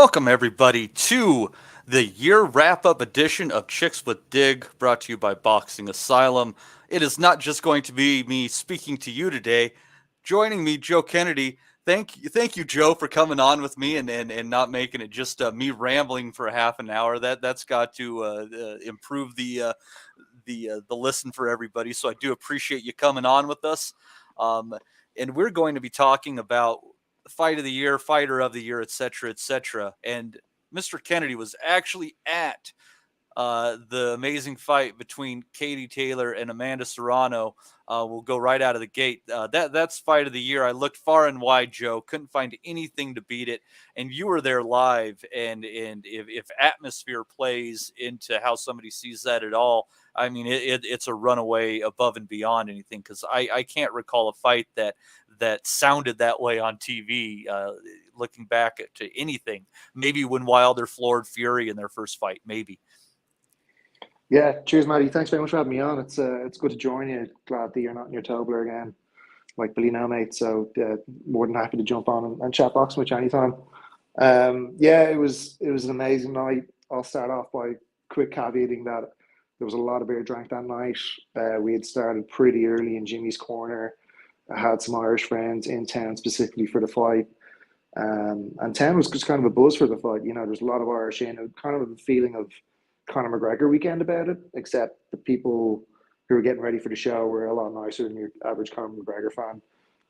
Welcome, everybody, to the year wrap up edition of Chicks with Dig, brought to you by Boxing Asylum. It is not just going to be me speaking to you today. Joining me, Joe Kennedy. Thank you, Joe, for coming on with me and not making it just me rambling for a half an hour. That's got to improve the listen for everybody. So I do appreciate you coming on with us. Um, and we're going to be talking about fight of the year, fighter of the year, et cetera, et cetera. And Mr. Kennedy was actually at the amazing fight between Katie Taylor and Amanda Serrano. Will go right out of the gate. That's fight of the year. I looked far and wide, Joe. Couldn't find anything to beat it. And you were there live. And if atmosphere plays into how somebody sees that at all, I mean, it's a runaway above and beyond anything. Because I can't recall a fight that sounded that way on TV. Looking back to anything, maybe when Wilder floored Fury in their first fight, maybe. Yeah, cheers, Matty. Thanks very much for having me on. It's good to join you. Glad that you're not in your Tobler again, like Billy now, mate. So more than happy to jump on and chat boxing with you anytime. Yeah, it was an amazing night. I'll start off by quick caveating that there was a lot of beer drank that night. We had started pretty early in Jimmy's Corner. I had some Irish friends in town specifically for the fight. And town was just kind of a buzz for the fight. You know, there's a lot of Irish in it, kind of a feeling of Conor McGregor weekend about it, except the people who were getting ready for the show were a lot nicer than your average Conor McGregor fan.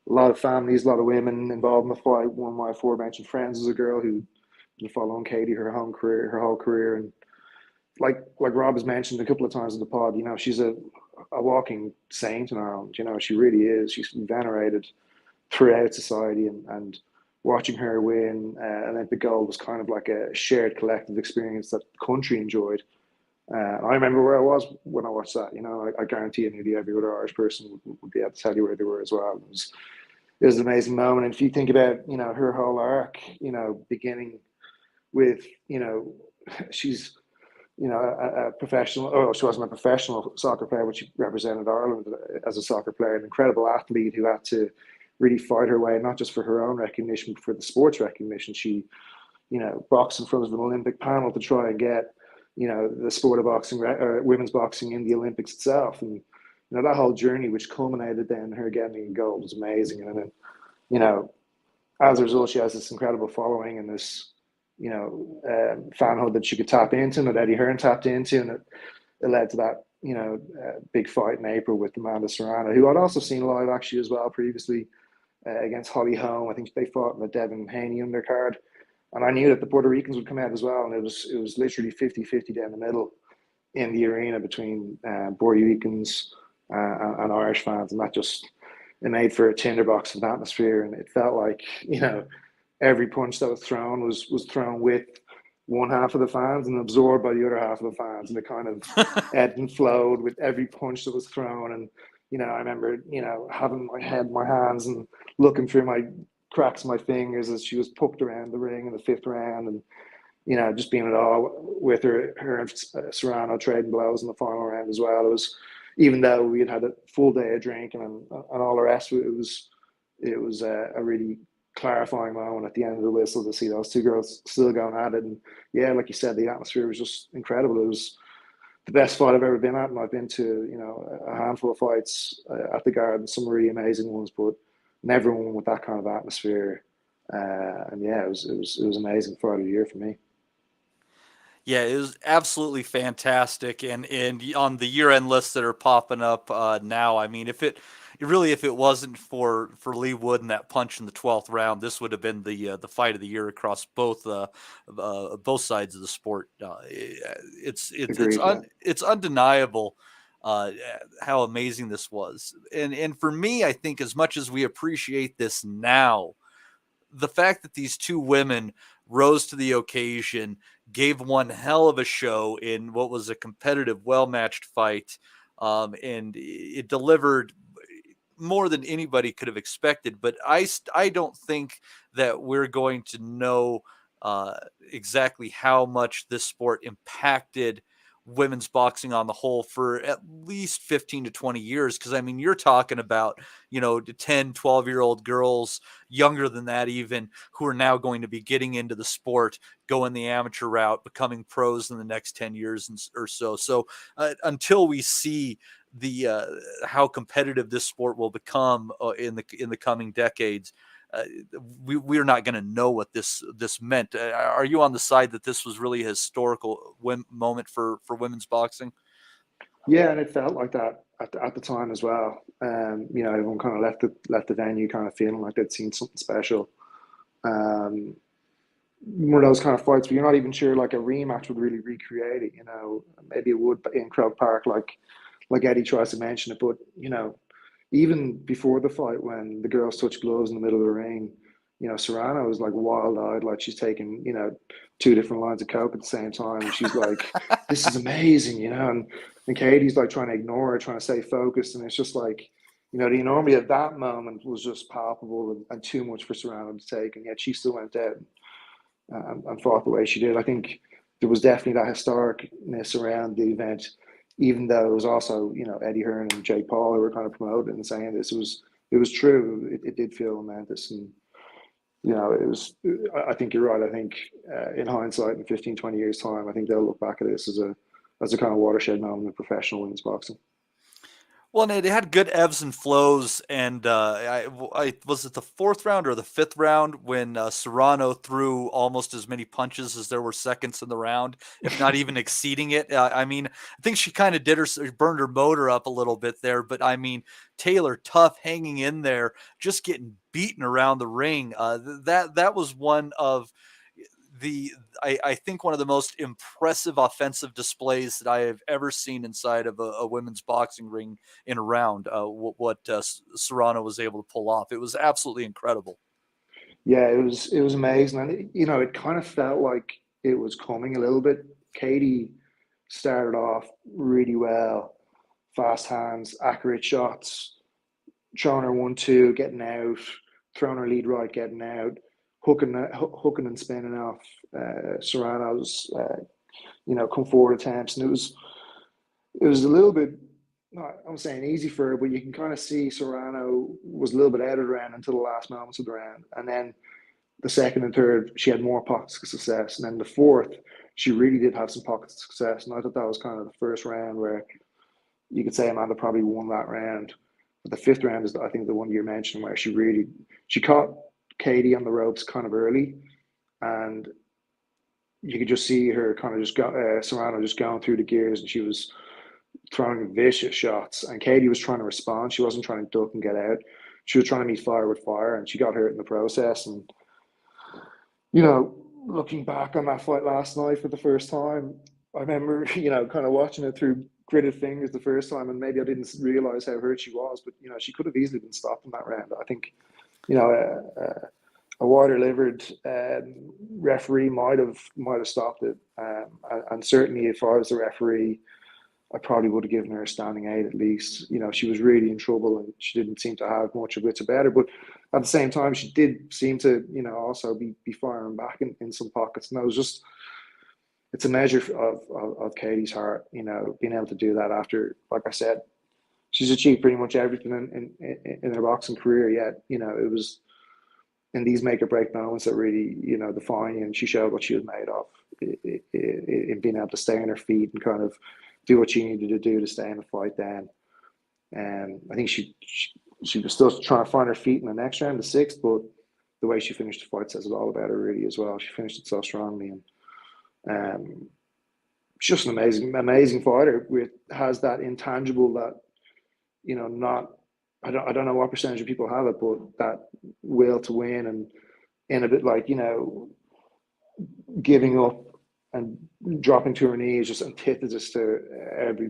A lot of families, a lot of women involved in the fight. One of my aforementioned friends is a girl who been following Katie her whole career, and like Rob has mentioned a couple of times in the pod, you know, she's a walking saint in Ireland. You know, she really is. She's venerated throughout society, and watching her win Olympic gold was kind of like a shared collective experience that the country enjoyed. I remember where I was when I watched that. You know, I guarantee you, nearly every other Irish person would be able to tell you where they were as well. It was an amazing moment. And if you think about, you know, her whole arc, you know, beginning with, you know, she's, you know, a professional, oh, she wasn't a professional soccer player, but she represented Ireland as a soccer player, an incredible athlete who had to really fight her way, not just for her own recognition, but for the sports recognition. She, you know, boxed in front of an Olympic panel to try and get, you know, the sport of boxing, women's boxing in the Olympics itself. And, you know, that whole journey, which culminated then her getting gold, was amazing. And then, you know, as a result, she has this incredible following and this, you know, fanhood that she could tap into and that Eddie Hearn tapped into. And it led to that, you know, big fight in April with Amanda Serrano, who I'd also seen live actually as well previously against Holly Holm. I think they fought in the Devin Haney undercard. And I knew that the Puerto Ricans would come out as well. And it was literally 50-50 down the middle in the arena between Puerto Ricans and Irish fans. And that just, it made for a tinderbox of atmosphere. And it felt like, you know, every punch that was thrown was thrown with one half of the fans and absorbed by the other half of the fans. And it kind of ebbed and flowed with every punch that was thrown. And, you know, I remember, you know, having my head in my hands and looking through my cracks of my fingers as she was poked around the ring in the fifth round, and you know, just being at all with her and Serrano trading blows in the final round as well. It was, even though we had a full day of drinking and all the rest, it was a really clarifying moment at the end of the whistle to see those two girls still going at it. And yeah, like you said, the atmosphere was just incredible. It was the best fight I've ever been at, and I've been to, you know, a handful of fights at the Garden, some really amazing ones, but never one with that kind of atmosphere. And yeah, it was amazing fight of the year for me. Yeah, it was absolutely fantastic, and on the year end lists that are popping up now, I mean, if it wasn't for Lee Wood and that punch in the 12th round, this would have been the fight of the year across both sides of the sport. Agreed. Yeah. It's undeniable uh, how amazing this was, and for me, I think as much as we appreciate this now, the fact that these two women rose to the occasion, gave one hell of a show in what was a competitive, well matched fight, and it delivered more than anybody could have expected. But I don't think that we're going to know exactly how much this sport impacted women's boxing on the whole for at least 15 to 20 years. Because, I mean, you're talking about, 10, 12-year-old girls, younger than that even, who are now going to be getting into the sport, going the amateur route, becoming pros in the next 10 years or so. So until we see the how competitive this sport will become in the coming decades, uh, we're not going to know what this meant. Are you on the side that this was really a historical moment for women's boxing? Yeah, and it felt like that at the time as well. Everyone kind of left the venue kind of feeling like they'd seen something special. Um, One of those kind of fights where you're not even sure like a rematch would really recreate it. Maybe it would in Croke Park, like Eddie tries to mention it. But even before the fight, when the girls touch gloves in the middle of the ring, Serrano was like wild eyed, like she's taking two different lines of coke at the same time, and she's like, "This is amazing," and Katie's like trying to ignore her, trying to stay focused, and it's just like. The enormity of that moment was just palpable and too much for Serrano to take, and yet she still went out and fought the way she did. I think there was definitely that historicness around the event, even though it was also Eddie Hearn and Jake Paul who were kind of promoting and saying this. It was true. It did feel momentous, and it was. I think you're right. I think in hindsight, in 15, 20 years time, I think they'll look back at this as a kind of watershed moment in professional women's boxing. Well, and it had good ebbs and flows, and I was it the fourth round or the fifth round when Serrano threw almost as many punches as there were seconds in the round, if not even exceeding it. I mean, I think she kind of burned her motor up a little bit there, but I mean, Taylor tough, hanging in there, just getting beaten around the ring. That was one of the I think one of the most impressive offensive displays that I have ever seen inside of a women's boxing ring in a round. What Serrano was able to pull off, it was absolutely incredible. Yeah, it was amazing, and it kind of felt like it was coming a little bit. Katie started off really well, fast hands, accurate shots, throwing her 1-2, getting out, throwing her lead right, getting out, hooking and spinning off Serrano's come forward attempts, and it was a little bit. Not, I'm saying easy for her, but you can kind of see Serrano was a little bit out of the round until the last moments of the round, and then the second and third, she had more pockets of success. And then the fourth, she really did have some pockets of success. And I thought that was kind of the first round where you could say Amanda probably won that round. But the fifth round is, I think, the one you mentioned where she caught Katie on the ropes kind of early, and you could just see her kind of just got Serrano just going through the gears, and she was throwing vicious shots. And Katie was trying to respond. She wasn't trying to duck and get out. She was trying to meet fire with fire, and she got hurt in the process. And looking back on that fight last night for the first time, I remember, kind of watching it through gritted fingers the first time, and maybe I didn't realize how hurt she was, but she could have easily been stopped in that round. I think, a water-livered referee might have stopped it, and certainly if I was the referee, I probably would have given her a standing eight at least. She was really in trouble and she didn't seem to have much of wits about her. But at the same time, she did seem to, also be firing back in some pockets. And that was just, it's a measure of Katie's heart, being able to do that after, like I said, she's achieved pretty much everything in her boxing career. Yet, it was in these make or break moments that really, define you. And she showed what she was made of in being able to stay on her feet and kind of do what she needed to do to stay in the fight then. And I think she was still trying to find her feet in the next round, the sixth, but the way she finished the fight says it all about her really as well. She finished it so strongly, and she's just an amazing fighter with has that intangible that not I don't know what percentage of people have it, but that will to win and in a bit like giving up and dropping to her knees, just antithesis to every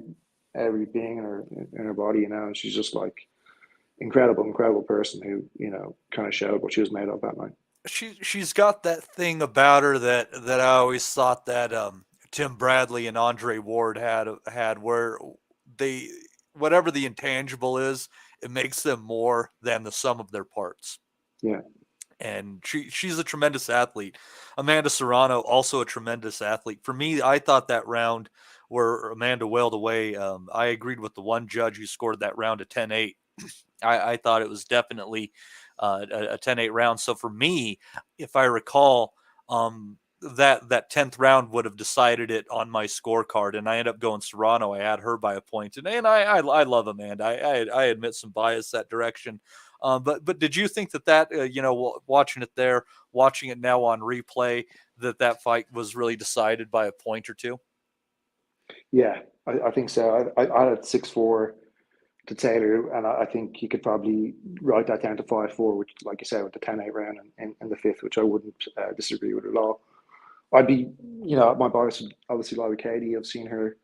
being in her body, and she's just like incredible person who kind of showed what she was made of that night. She's got that thing about her that I always thought that Tim Bradley and Andre Ward had where they whatever the intangible is, it makes them more than the sum of their parts. Yeah, and she's a tremendous athlete. Amanda Serrano, also a tremendous athlete. For me, I thought that round where Amanda wailed away, I agreed with the one judge who scored that round at 10-8. I thought it was definitely a 10-8 round. So for me, if I recall, that 10th round would have decided it on my scorecard, and I ended up going Serrano. I had her by a point, and I love Amanda. I admit some bias that direction. But did you think that watching it there, watching it now on replay, that fight was really decided by a point or two? Yeah, I think so. I had 6-4 to Taylor, and I think you could probably write that down to 5-4, which, like you said, with the 10-8 round and the fifth, which I wouldn't disagree with at all. I'd be, my bias would obviously lie with Katie. I've seen her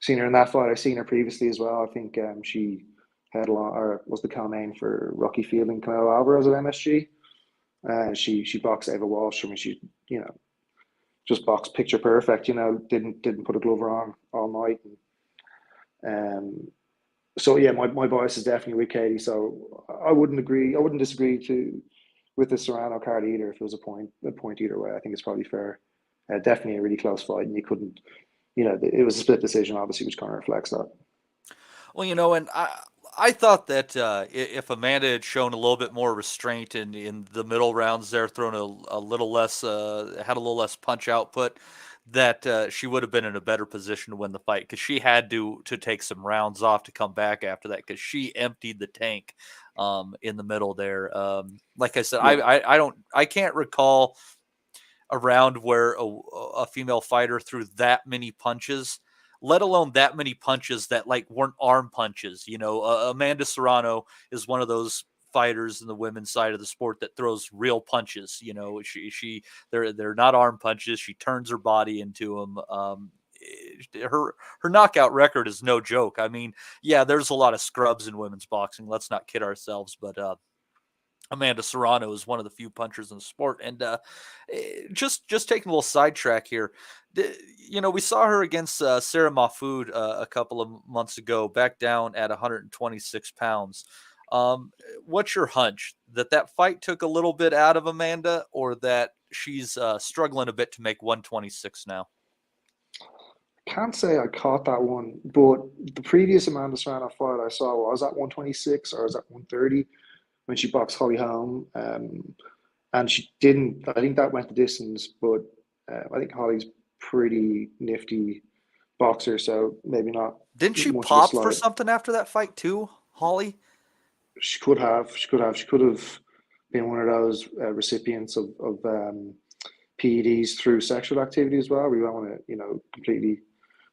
in that fight. I've seen her previously as well. I think she had or was the co-main for Rocky Field and Canelo Alvarez at MSG. She boxed Ava Walsh. I mean, she just boxed picture perfect. Didn't put a glove on all night. So yeah, my bias is definitely with Katie. So I wouldn't agree. I wouldn't disagree with the Serrano card either. If it was a point either way, I think it's probably fair. Definitely a really close fight, and you couldn't. It was a split decision, obviously, which kind of reflects that. Well, and I thought that if Amanda had shown a little bit more restraint in the middle rounds there, thrown a little less, had a little less punch output, that she would have been in a better position to win the fight, because she had to take some rounds off to come back after that, because she emptied the tank in the middle there. Like I said, Yeah, I can't recall a round where a female fighter threw that many punches, let alone that many punches that like weren't arm punches. Amanda Serrano is one of those fighters in the women's side of the sport that throws real punches. They're not arm punches. She turns her body into them. Her knockout record is no joke. I mean, yeah, there's a lot of scrubs in women's boxing. Let's not kid ourselves, but Amanda Serrano is one of the few punchers in the sport. And just taking a little sidetrack here, we saw her against Sarah Mahfoud a couple of months ago, back down at 126 pounds. What's your hunch, that fight took a little bit out of Amanda, or that she's struggling a bit to make 126 now? can't say I caught that one, but the previous Amanda Serrano fight I saw was at 126 or was at 130 when she boxed Holly Holm. And she didn't. I think that went the distance, but I think Holly's pretty nifty boxer, so maybe not Didn't she much of a pop for slight. something after that fight too, Holly? She could have. She could have been one of those recipients of PEDs through sexual activity as well. We don't want to, completely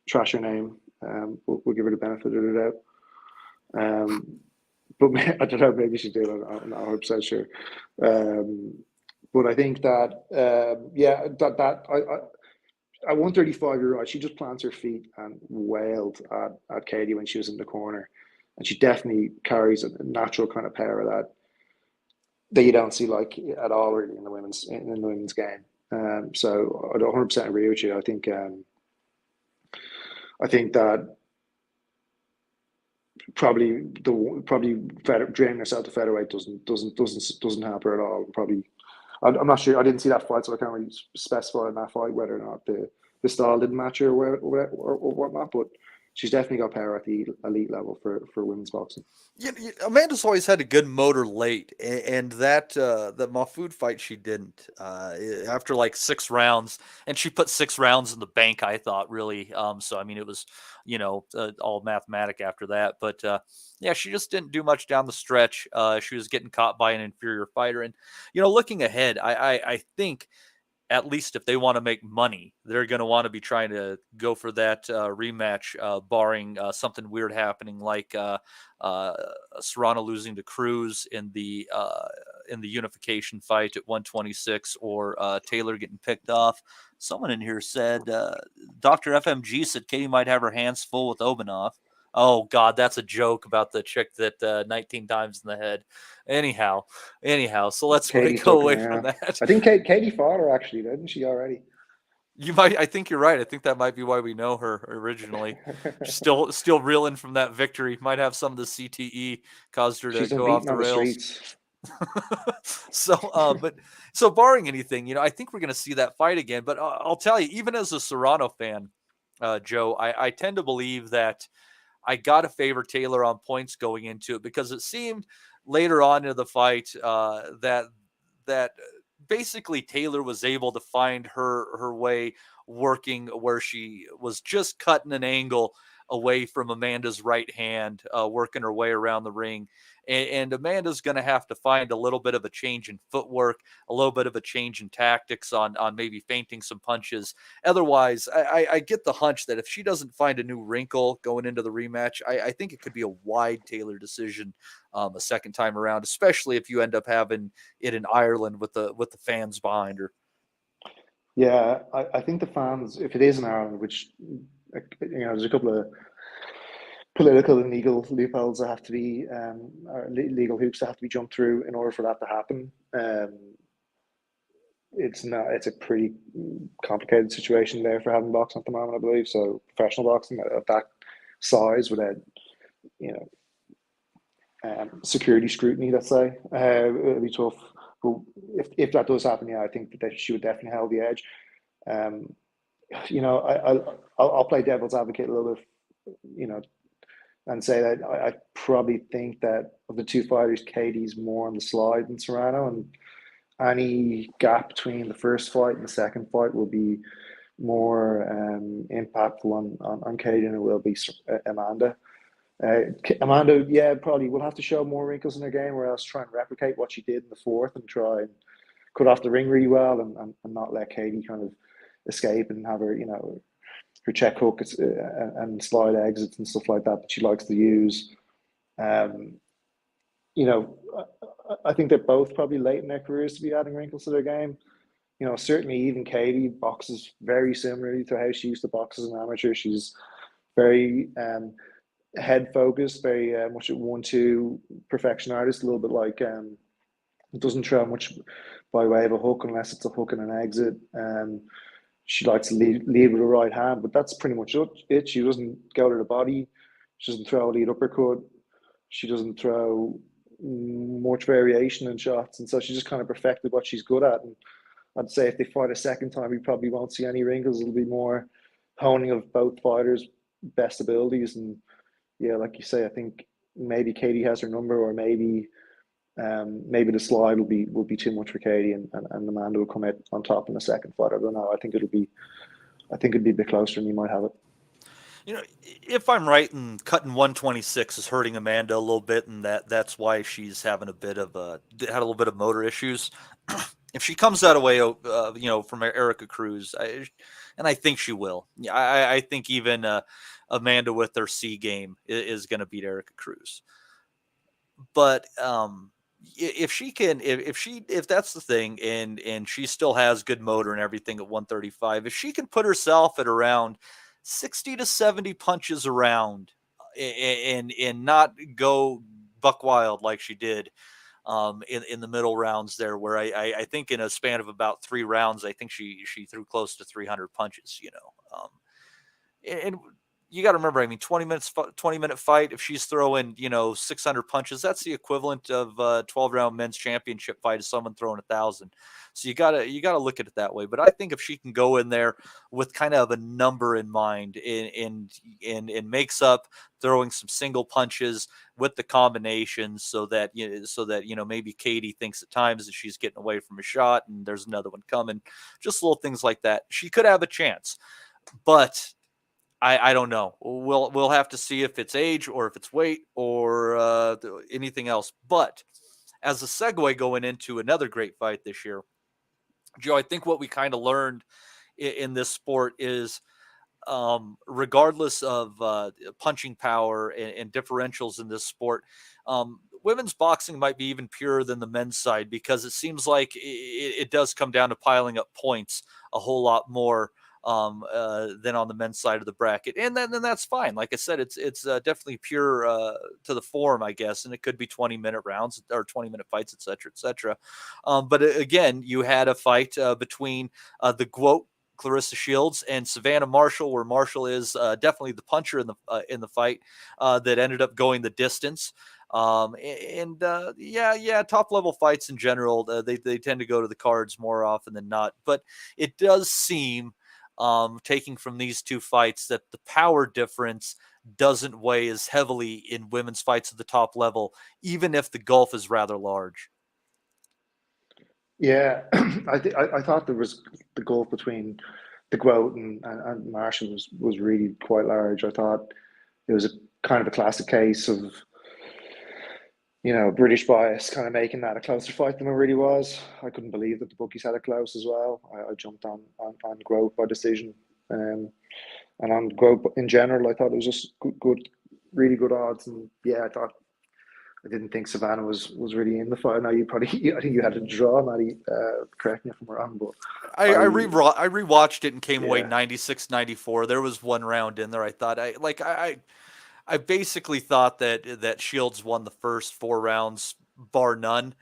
trash her name. We'll give her the benefit of the doubt. But I don't know. Maybe she did. I'm not 100% sure. But I think that yeah, that at 135, you're right. She just plants her feet and wailed at Katie when she was in the corner, and she definitely carries a natural kind of power that you don't see like at all really in the women's game. So I 100% agree with you. I think that probably draining herself to featherweight doesn't help her at all. Probably, I'm not sure. I didn't see that fight, so I can't really specify in that fight whether or not the style didn't match her or whatnot. But she's definitely got power at the elite level for women's boxing. Amanda's always had a good motor late, and the Mahfoud fight, she didn't. After like 6 rounds, and she put 6 rounds in the bank, I thought, really. So I mean, it was all mathematic after that. But yeah, she just didn't do much down the stretch. She was getting caught by an inferior fighter, and looking ahead, I think, at least if they want to make money, they're going to want to be trying to go for that rematch, barring something weird happening, like uh, Serrano losing to Cruz in the unification fight at 126, or Taylor getting picked off. Someone in here said Dr. FMG said Katie might have her hands full with Obanov. Oh God, that's a joke about the chick that 19 times in the head. Anyhow, so let's Katie's go talking away her. from Yeah. that. I think Katie fought her actually, didn't she already? You might. I think you're right. I think that might be why we know her originally. Still reeling from that victory. Might have some of the CTE caused her to She's go off unbeaten the on the rails. streets. But so barring anything, I think we're going to see that fight again. But I'll tell you, even as a Serrano fan, Joe, I tend to believe that I got to favor Taylor on points going into it because it seemed later on in the fight that basically Taylor was able to find her way working where she was just cutting an angle away from Amanda's right hand, working her way around the ring. And Amanda's going to have to find a little bit of a change in footwork, a little bit of a change in tactics on maybe feinting some punches. Otherwise, I get the hunch that if she doesn't find a new wrinkle going into the rematch, I think it could be a wide Taylor decision a second time around, especially if you end up having it in Ireland with the fans behind her. Yeah, I think the fans, if it is in Ireland, which there's a couple of political and legal loopholes that have to be, or legal hoops that have to be jumped through in order for that to happen. It's not. It's a pretty complicated situation there for having boxing at the moment, I believe. So professional boxing at that size, without you know security scrutiny, let's say, it'll be tough. But if that does happen, yeah, I think that she would definitely hold the edge. Um, I'll play devil's advocate a little bit, and say that I probably think that of the two fighters, Katie's more on the slide than Serrano, and any gap between the first fight and the second fight will be more impactful on Katie than it will be Amanda. Amanda, yeah, probably will have to show more wrinkles in her game, or else try and replicate what she did in the fourth and try and cut off the ring really well, and not let Katie kind of escape and have her, her check hook and slide exits and stuff like that she likes to use. Um, you know, I think they're both probably late in their careers to be adding wrinkles to their game. Certainly even Katie boxes very similarly to how she used to box as an amateur. She's very head focused, very much a 1-2 perfection artist, a little bit like doesn't throw much by way of a hook unless it's a hook and an exit. She likes to lead with her right hand, but that's pretty much it. She doesn't go to the body. She doesn't throw a lead uppercut. She doesn't throw much variation in shots, and so she just kind of perfected what she's good at. And I'd say if they fight a second time, we probably won't see any wrinkles. It'll be more honing of both fighters' best abilities. And yeah, like you say, I think maybe Katie has her number, or maybe the slide will be too much for Katie, and Amanda will come out on top in the second fight. I don't know. I think it'd be a bit closer, and you might have it. If I'm right in cutting 126 is hurting Amanda a little bit, and that's why she's having had a little bit of motor issues. If she comes that away, from Erica Cruz, and I think she will. Yeah, I think even Amanda with her C game is going to beat Erica Cruz. But if she can, if that's the thing, and she still has good motor and everything at 135, if she can put herself at around 60 to 70 punches around, and not go buck wild like she did in the middle rounds there, where I think in a span of about 3 rounds, I think she threw close to 300 punches. And you got to remember, I mean, 20-minute fight. If she's throwing 600 punches, that's the equivalent of a 12-round men's championship fight of someone throwing 1,000. So you gotta look at it that way. But I think if she can go in there with kind of a number in mind, and makes up throwing some single punches with the combinations, so that maybe Katie thinks at times that she's getting away from a shot and there's another one coming, just little things like that, she could have a chance. But I don't know. We'll have to see if it's age or if it's weight or anything else. But as a segue going into another great fight this year, Joe, I think what we kind of learned in this sport is, regardless of punching power and differentials in this sport, women's boxing might be even purer than the men's side, because it seems like it does come down to piling up points a whole lot more than on the men's side of the bracket, and then that's fine. Like I said, it's definitely pure to the form, I guess, and it could be 20-minute rounds or 20-minute fights, etc., etc. But again, you had a fight between the GOAT Clarissa Shields, and Savannah Marshall, where Marshall is definitely the puncher in the fight that ended up going the distance. Yeah, top level fights in general, they tend to go to the cards more often than not. But it does seem, taking from these two fights, that the power difference doesn't weigh as heavily in women's fights at the top level, even if the gulf is rather large. Yeah, I thought there was the gulf between the Grout and Marshall was really quite large. I thought it was a kind of a classic case of British bias kind of making that a closer fight than it really was. I couldn't believe that the bookies had it close as well. I jumped on Grout by decision, um, and on Grout in general, I thought it was just good, really good odds. And yeah, I didn't think Savannah was really in the fight. Now you probably, I think you had to draw, Matty. Correct me if I'm wrong, but I, I rewatched it and came away yeah, 96-94. There was one round in there I thought I basically thought that Shields won the first 4 rounds bar none,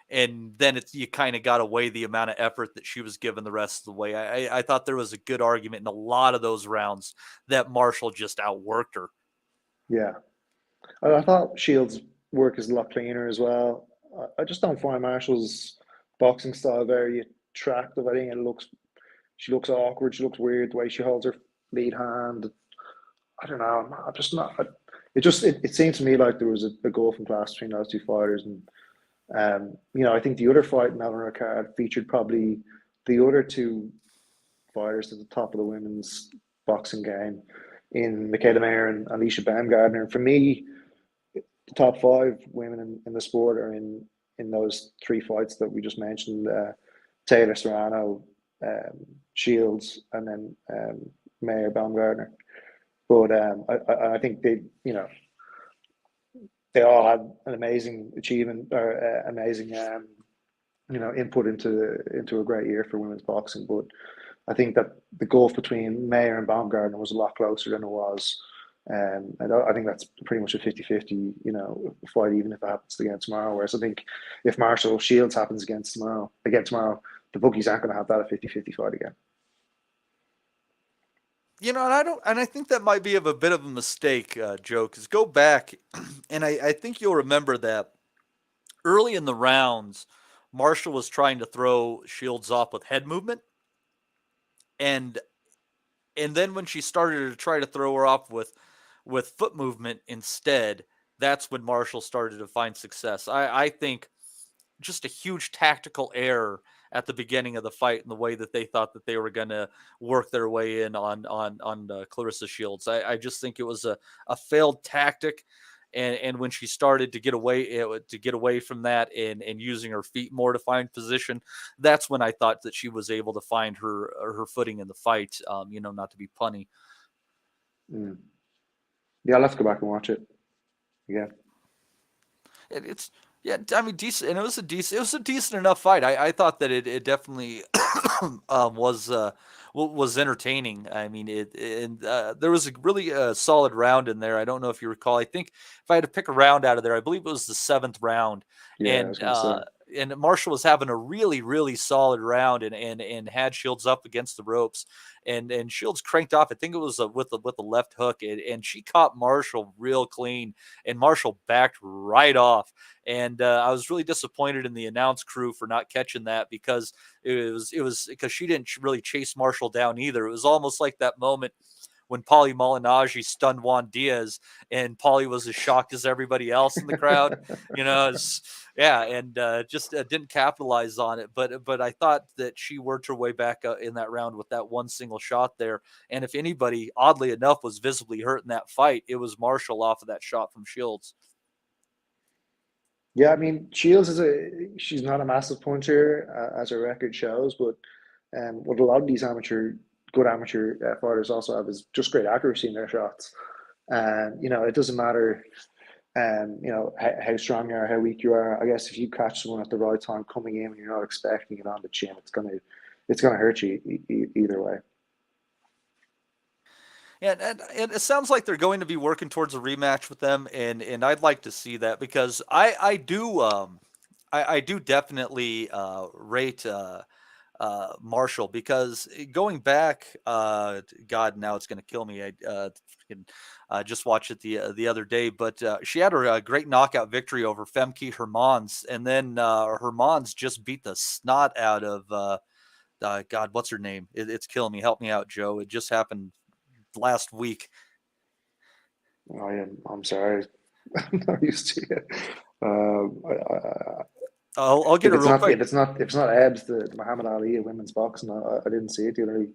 and then you kind of got away the amount of effort that she was given the rest of the way. I thought there was a good argument in a lot of those rounds that Marshall just outworked her. yeah. I thought Shields' work is a lot cleaner as well. I just don't find Marshall's boxing style very attractive. I think she looks awkward. She looks weird the way she holds her lead hand. I don't know. I'm just not. It seemed to me like there was a gulf in class between those two fighters, and I think the other fight in that card featured probably the other two fighters at the top of the women's boxing game in Michaela Mayer and Alicia Baumgardner. And for me, the top five women in the sport are in those three fights that we just mentioned: Taylor, Serrano, Shields, and then Mayer Baumgardner. But I think they all had an amazing achievement or amazing input into a great year for women's boxing. But I think that the gulf between Mayer and Baumgartner was a lot closer than it was. And I think that's pretty much a 50-50, fight, even if it happens again tomorrow. Whereas I think if Marshall Shields happens again tomorrow, the bookies aren't going to have that a 50-50 fight again. And I think that might be of a bit of a mistake, Joe. Because go back, and I think you'll remember that early in the rounds, Marshall was trying to throw Shields off with head movement, and then when she started to try to throw her off with foot movement instead, that's when Marshall started to find success. I think just a huge tactical error at the beginning of the fight in the way that they thought that they were going to work their way in on Clarissa Shields. I just think it was a failed tactic. And when she started to get away from that and using her feet more to find position, that's when I thought that she was able to find her footing in the fight. Not to be punny. Mm. Yeah, let's go back and watch it again. It's yeah, I mean decent, and it was a decent enough fight. I thought that it definitely was was entertaining. I mean and there was a really solid round in there. I don't know if you recall. I think if I had to pick a round out of there, I believe it was the seventh round, Yeah, I was and going to say. Marshall was having a really solid round and had Shields up against the ropes, and Shields cranked off. I think it was with the left hook, and she caught Marshall real clean, and Marshall backed right off. And I was really disappointed in the announce crew for not catching that, because it was because she didn't really chase Marshall down either. It was almost like that moment when Paulie Malignaggi stunned Juan Diaz, and Paulie was as shocked as everybody else in the crowd. Yeah, and just didn't capitalize on it. But I thought that she worked her way back in that round with that one single shot there. And if anybody, oddly enough, was visibly hurt in that fight, it was Marshall off of that shot from Shields. Yeah, I mean, Shields she's not a massive puncher, as her record shows, but what a lot of these good amateur fighters also have is just great accuracy in their shots. And it doesn't matter, how strong you are, how weak you are. I guess if you catch someone at the right time coming in when you're not expecting it on the chin, it's gonna hurt you either way. And it sounds like they're going to be working towards a rematch with them, and I'd like to see that, because I do definitely rate Marshall, because going back, God, now it's going to kill me. I just watched it the other day, but she had her great knockout victory over Femke Hermans, and then Hermans just beat the snot out of God, what's her name? It's killing me. Help me out, Joe. It just happened last week. I'm sorry. I'm not used to it. I'll get If it it's real not quick. if it's not if it's not Ebbs, the Muhammad Ali of women's boxing, I didn't see it the other week.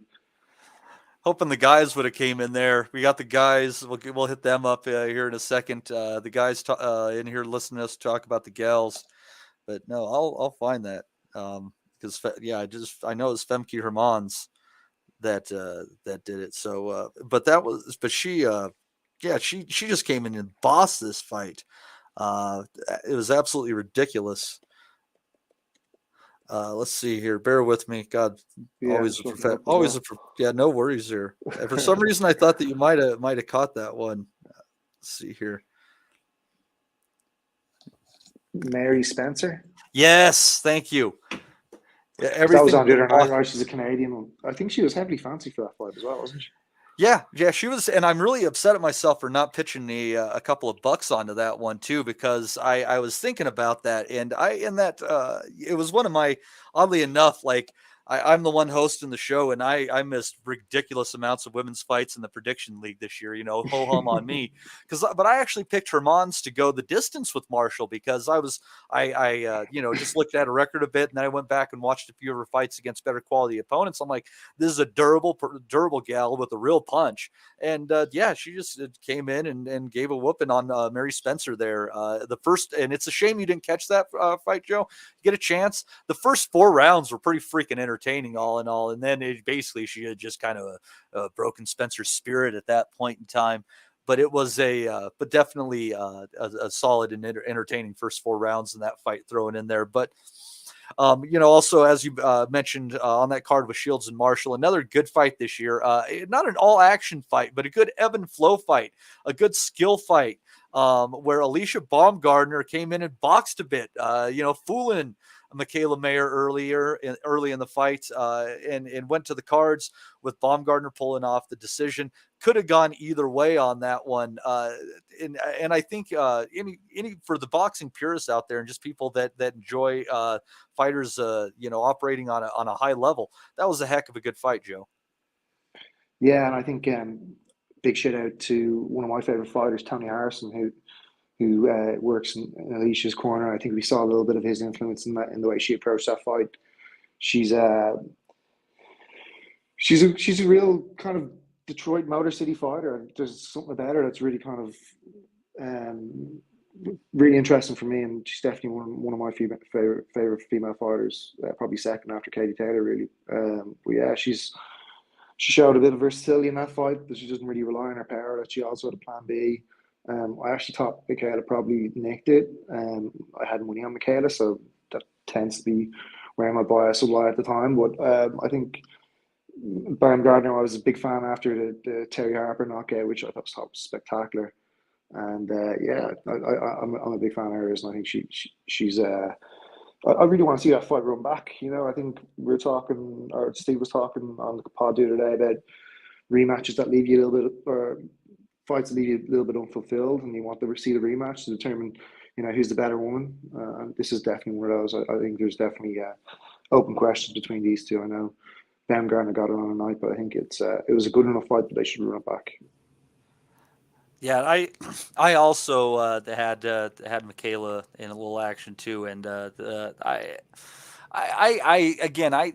Hoping the guys would have came in there. We got the guys. We'll hit them up here in a second. The guys in here listening to us talk about the gals, but no, I'll find that because yeah, I know it's Femke Hermans that did it. So, but she yeah, she just came in and bossed this fight. Uh, it was absolutely ridiculous. Let's see here. Bear with me. God, Yeah, I'm just looking it up as always well. yeah. No worries here. For some reason, I thought that you might have caught that one. Let's see here. Mary Spencer. Yes, thank you. Yeah, Because that was everything on the but other night, boss. right? She's a Canadian. I think she was heavily fancy for that fight as well, wasn't she? Yeah, she was, and I'm really upset at myself for not pitching a couple of bucks onto that one too, because I was thinking about that, and it was one of my, oddly enough, like I'm the one hosting the show, and I missed ridiculous amounts of women's fights in the prediction league this year. Ho hum on me, but I actually picked Hermans to go the distance with Marshall because I just looked at a record a bit, and then I went back and watched a few of her fights against better quality opponents. I'm like, this is a durable gal with a real punch. And yeah, she just came in and gave a whooping on Mary Spencer there. The first, and it's a shame you didn't catch that fight, Joe. Get a chance. The first 4 rounds were pretty freaking entertaining, all in all. And then basically she had just kind of broken Spencer's spirit at that point in time. But it was but definitely a solid and entertaining first 4 rounds in that fight thrown in there. But also as you mentioned on that card with Shields and Marshall, another good fight this year. Not an all-action fight, but a good ebb and flow fight, a good skill fight, where Alicia Baumgardner came in and boxed a bit, fooling Michaela Mayer early in the fight, and went to the cards with Baumgardner pulling off the decision. Could have gone either way on that one, and I think any for the boxing purists out there and just people that enjoy fighters, operating on a high level. That was a heck of a good fight, Joe. Yeah, and I think big shout out to one of my favorite fighters, Tony Harrison, who works in Alicia's corner. I think we saw a little bit of his influence in the way she approached that fight. She's uh she's a real kind of Detroit Motor City fighter. There's something about her that's really kind of um, really interesting for me, and she's definitely one of my favorite female fighters, probably second after Katie Taylor, really. But yeah, she showed a bit of versatility in that fight, that she doesn't really rely on her power. That she also had a plan B. I actually thought Michaela probably nicked it. I had money on Michaela, so that tends to be where my bias would lie at the time. But I think Baumgardner, I was a big fan after the Terry Harper knockout, which I thought was spectacular. And yeah, I'm a big fan of hers, and I think she's I really want to see that fight run back. I think we are talking, or Steve was talking on the pod the other day about rematches that leave you a little bit, or fights that leave you a little bit unfulfilled, and you want to see the rematch to determine, who's the better woman. And this is definitely one of those. I think there's definitely open questions between these two. I know Baumgartner got it on a night, but I think it was a good enough fight that they should run it back. Yeah, I also had Michaela in a little action too, and again I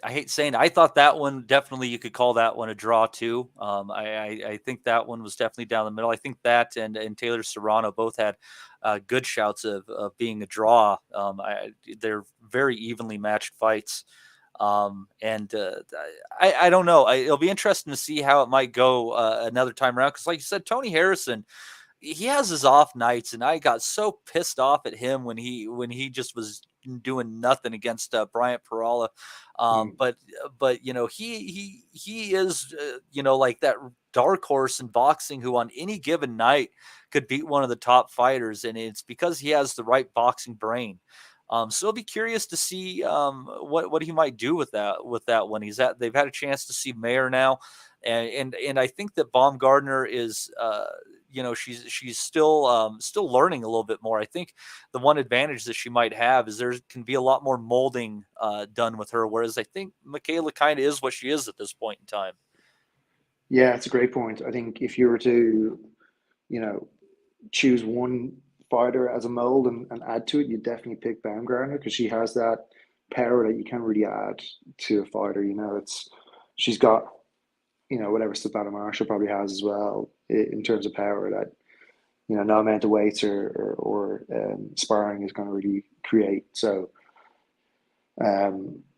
hate saying it, I thought that one definitely you could call that one a draw too. I think that one was definitely down the middle. I think that and Taylor Serrano both had good shouts of being a draw. They're very evenly matched fights. And I don't know. It'll be interesting to see how it might go another time around. Because, like you said, Tony Harrison, he has his off nights, and I got so pissed off at him when he just was doing nothing against Bryant Perala. Mm. But he is like that dark horse in boxing who on any given night could beat one of the top fighters, and it's because he has the right boxing brain. So I'll be curious to see what he might do with that when he's at. They've had a chance to see Mayer now, and I think that Baumgardner is she's still still learning a little bit more. I think the one advantage that she might have is there can be a lot more molding done with her, whereas I think Michaela kind of is what she is at this point in time. Yeah, it's a great point. I think if you were to, you know, choose one fighter as a mold and add to it, you definitely pick Baumgartner because she has that power that you can't really add to a fighter. It's she's got whatever Savannah Marshall probably has as well in terms of power that no amount of weights or sparring is going to really create. So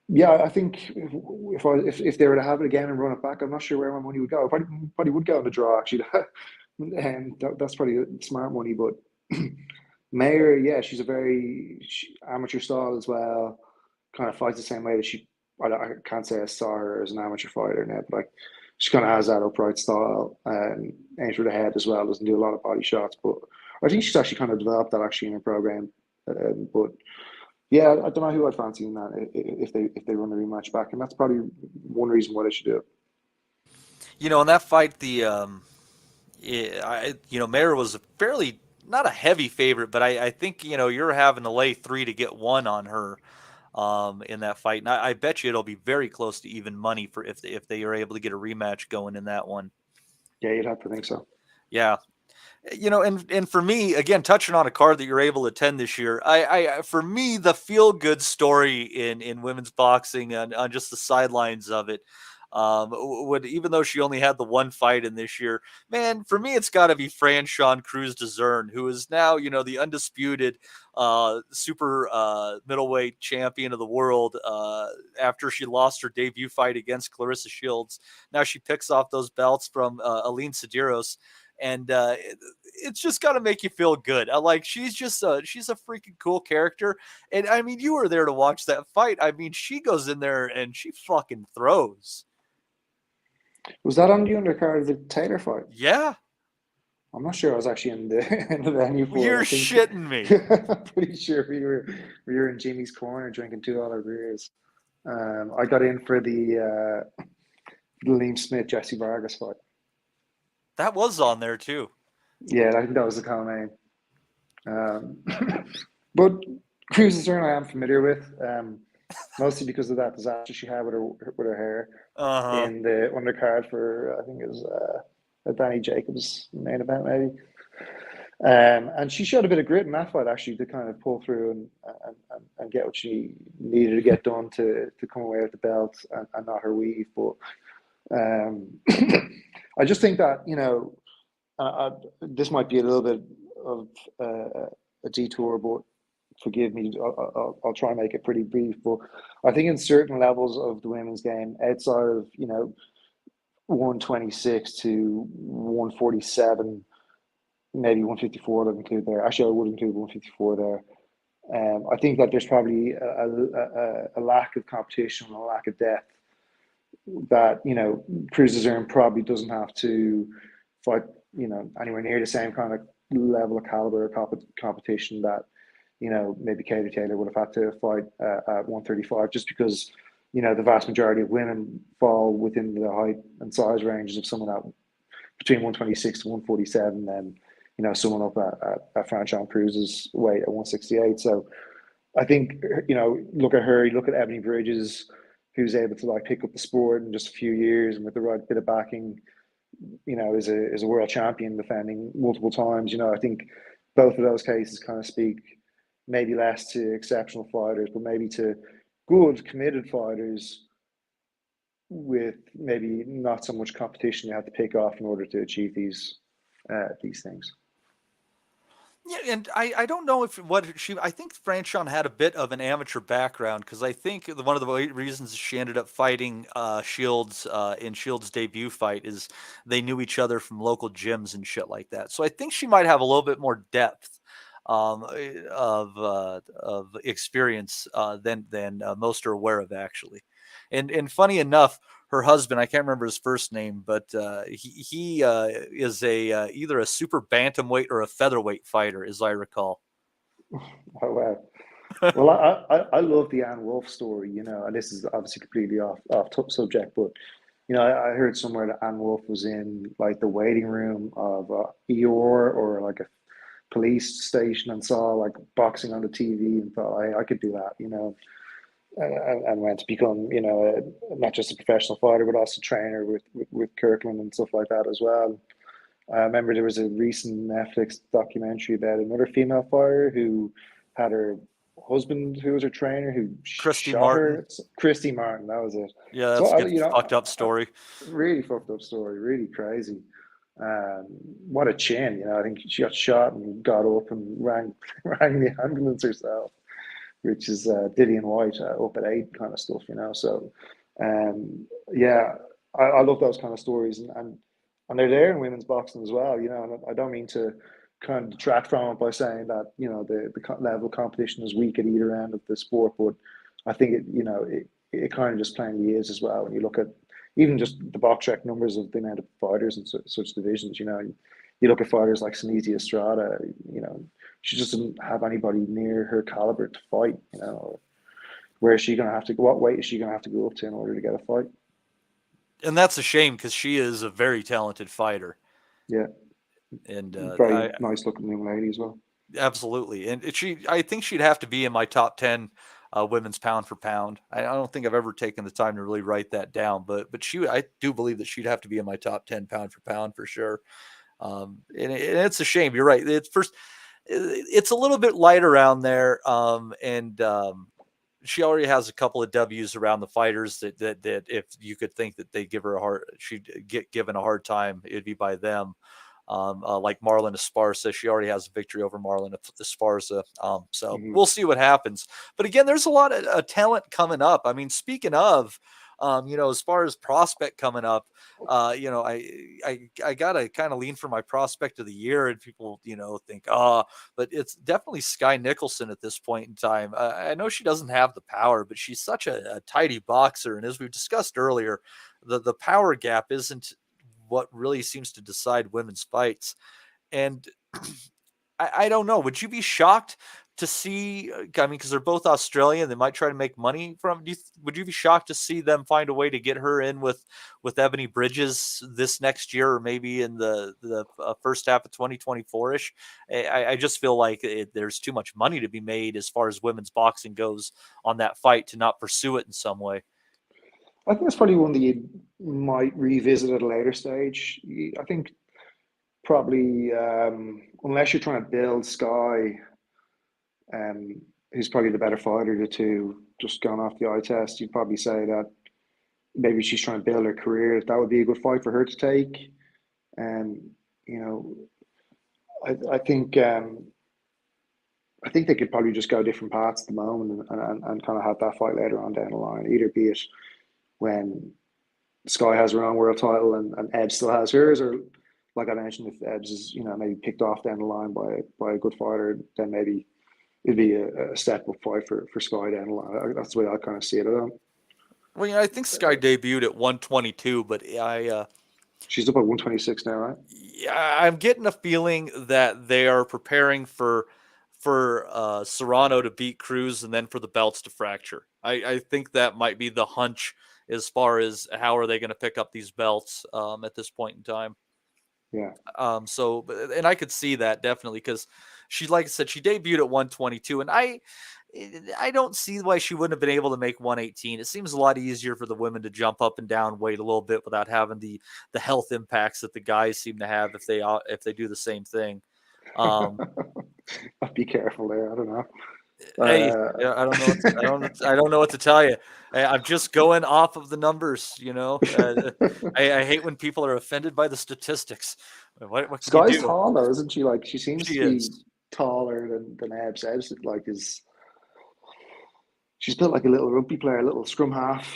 yeah, I think if they were to have it again and run it back, I'm not sure where my money would go. Probably would go on the draw actually, and that's probably smart money. But Mayer, yeah, she's a very amateur style as well. Kind of fights the same way that she. I can't say I saw her as an amateur fighter now, but like she kind of has that upright style and aims for the head as well. Doesn't do a lot of body shots, but I think she's actually kind of developed that actually in her program. But yeah, I don't know who I'd fancy in that if they run the rematch back, and that's probably one reason why they should do it. In that fight, Mayer was a fairly not a heavy favorite, but I think you're having to lay 3 to get 1 on her in that fight, and I bet you it'll be very close to even money for if they are able to get a rematch going in that one. Yeah, you'd have to think so. Yeah, and for me, again, touching on a card that you're able to attend this year, for me, the feel good story in women's boxing and on just the sidelines of it, would even though she only had the one fight in this year, man, for me, it's got to be Franchon Cruz de Zern, who is now the undisputed super middleweight champion of the world after she lost her debut fight against Clarissa Shields. Now she picks off those belts from Aline Sederos, and it's just got to make you feel good. Like she's a freaking cool character, and I mean you were there to watch that fight. I mean she goes in there and she fucking throws. Was that on the undercard of the Taylor fight? Yeah, I'm not sure I was actually in the in the venue for it. you're I think shitting me. I'm pretty sure we were in Jimmy's corner drinking $2 beers. I got in for the Liam Smith Jesse Vargas fight. That was on there too. Yeah, I think that was the co-main. Um, but Cruz is I am familiar with, mostly because of that disaster she had with her hair Uh huh. in the undercard for I think it was a Danny Jacobs main event maybe. And she showed a bit of grit in that fight actually to kind of pull through and get what she needed to get done to come away with the belt and not her weave. But um, I just think that this might be a little bit of a detour, but forgive me. I'll try and make it pretty brief. But I think in certain levels of the women's game, outside of 126 to 147, maybe 154, I'd include there. Actually, I would include 154 there. I think that there's probably a lack of competition, a lack of depth that Cruz probably doesn't have to fight anywhere near the same kind of level of caliber of competition that maybe Katie Taylor would have had to fight at 135 just because the vast majority of women fall within the height and size ranges of someone at between 126 to 147 and someone up at Franchon Cruz's weight at 168. So I think look at her, you look at Ebony Bridges, who's able to like pick up the sport in just a few years and with the right bit of backing, is a world champion defending multiple times. I think both of those cases kind of speak maybe less to exceptional fighters, but maybe to good committed fighters with maybe not so much competition you have to pick off in order to achieve these things. Yeah, and I don't know if what she I think Franchon had a bit of an amateur background because I think one of the reasons she ended up fighting Shields in Shields' debut fight is they knew each other from local gyms and shit like that. So I think she might have a little bit more depth of experience than most are aware of actually. And funny enough, her husband, I can't remember his first name, but he is a either a super bantamweight or a featherweight fighter, as I recall. Oh wow! Well, I love the Anne Wolf story, and this is obviously completely off top subject, but I heard somewhere that Anne Wolf was in like the waiting room of ER or like a police station and saw like boxing on the TV and thought, I could do that, and went to become, not just a professional fighter, but also trainer with Kirkland and stuff like that as well. I remember there was a recent Netflix documentary about another female fighter who had her husband, who was her trainer, who Christy shot Martin. her. Christy Martin, that was it. Yeah, So, that's a good fucked up I story. really fucked up story, really crazy. What a chin, I think she got shot and got up and rang rang the ambulance herself, which is Dillian White up at eight kind of stuff, So, yeah, I love those kind of stories, and they're there in women's boxing as well, And I don't mean to kind of detract from it by saying that the level of competition is weak at either end of the sport, but I think it kind of just plainly is as well when you look at even just the box rec numbers of the amount of fighters in such divisions. You look at fighters like Sinisi Estrada, she just doesn't have anybody near her caliber to fight. Where is she going to have to go? What weight is she going to have to go up to in order to get a fight? And that's a shame because she is a very talented fighter. Yeah, And very I nice looking young lady as well. absolutely, and I think she'd have to be in my top 10 women's pound for pound. I don't think I've ever taken the time to really write that down, but I do believe that she'd have to be in my top 10 pound for sure. And it's a shame. You're right. It's a little bit light around there, and she already has a couple of W's around the fighters that if you could think that they give her a hard, she'd get given a hard time, it'd be by them. Like Marlon Esparza, she already has a victory over Marlon Esparza. So Hmm. we'll see what happens. But again, there's a lot of talent coming up. I mean, speaking of, as far as prospect coming up, I gotta kind of lean for my prospect of the year, and people, think, but it's definitely Sky Nicholson at this point in time. I know she doesn't have the power, but she's such a tidy boxer, and as we've discussed earlier, the power gap isn't what really seems to decide women's fights. And I don't know. Would you be shocked to see? I mean, because they're both Australian, they might try to make money from. Would you be shocked to see them find a way to get her in with Ebony Bridges this next year, or maybe in the first half of 2024 ish? I just feel like there's too much money to be made as far as women's boxing goes on that fight to not pursue it in some way. I think it's probably one that you might revisit at a later stage. I think probably unless you're trying to build Sky, who's probably the better fighter of the two, just going off the eye test, you'd probably say that maybe she's trying to build her career. That would be a good fight for her to take. And you know, I think they could probably just go different paths at the moment and kind of have that fight later on down the line. Either be it when Sky has her own world title and Eb still has hers, or like I mentioned, if Ebs is maybe picked off down the line by a good fighter, then maybe it'd be a step up fight for Sky down the line. That's the way I kind of see it. I don't. Well, I think Sky debuted at 122, but She's up at 126 now, right? yeah, I'm getting a feeling that they are preparing for Serrano to beat Cruz and then for the belts to fracture. I think that might be the hunch as far as how are they going to pick up these belts at this point in time. Yeah. And I could see that definitely because she, like I said, she debuted at 122, and I don't see why she wouldn't have been able to make 118. It seems a lot easier for the women to jump up and down weight a little bit without having the health impacts that the guys seem to have if they do the same thing. Um, I'd be careful there. I don't know. hey, Uh, yeah, I don't know. I don't know what to tell you. I'm just going off of the numbers. I hate when people are offended by the statistics. What can you Sky's do? tall though, isn't she? Like she seems She to be is. taller than Ebs. Ebs like is she's built like a little rugby player, a little scrum half,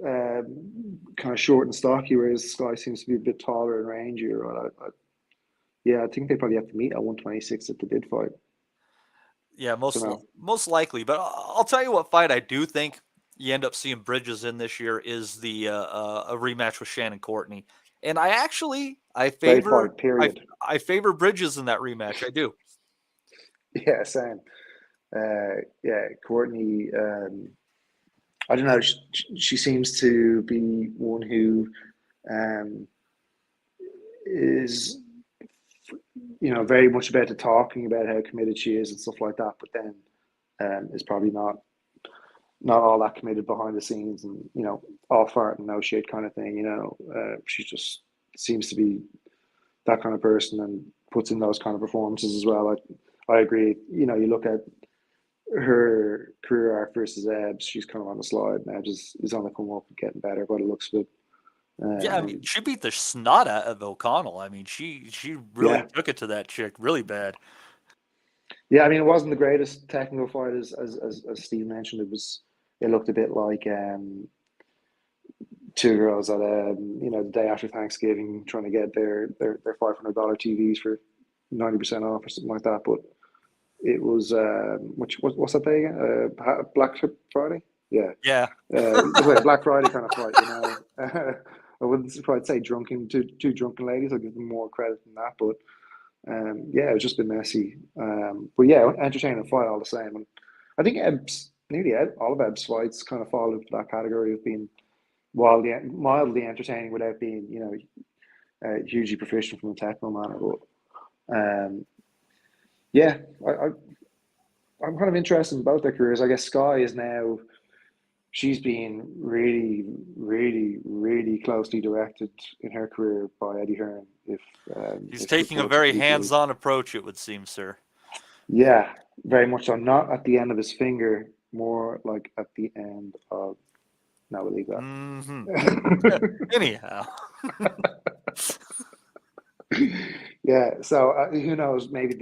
kind of short and stocky, whereas Sky seems to be a bit taller and rangier. Yeah, I think they probably have to meet at 126 if they did fight. Yeah, Don't know. most likely. But I'll tell you what fight I do think you end up seeing Bridges in this year is the a rematch with Shannon Courtney. And Great fight, I period. I favor Bridges in that rematch. I do. Yeah, same. Yeah, Courtney. I don't know. She seems to be one who um, is, very much about the talking about how committed she is and stuff like that. But then is probably not all that committed behind the scenes, and all fart and no shit kind of thing. She just seems to be that kind of person and puts in those kind of performances as well. I agree. You look at her career arc versus Ebbs, she's kind of on the slide, and Ebbs is on the come up and getting better by the looks of it. Yeah, I mean, Um, she beat the snot out of O'Connell. I mean, she really yeah, took it to that chick really bad. yeah. I mean, it wasn't the greatest technical fight as Steve mentioned. It looked a bit like two girls at the day after Thanksgiving trying to get their $500 TVs for 90% off or something like that. But it was what's that day again? Black Friday. Yeah, Yeah. well, Black Friday kind of fight. I wouldn't quite say drunken two drunken ladies. I'd give them more credit than that, but yeah, it was just a bit messy. But yeah, entertaining fight all the same. And I think all of Ebbs fights kind of fall into that category of being mildly entertaining without being, hugely proficient from a technical manner. But yeah, I'm kind of interested in both their careers. I guess Sky is now she's been really, really, really closely directed in her career by Eddie Hearn. He's If taking a reports are very to be believed, hands-on approach, it would seem, sir. yeah, very much so. Not at the end of his finger, more like at the end of. No, we'll leave Hmm. that. Anyhow. Yeah, so who knows? Maybe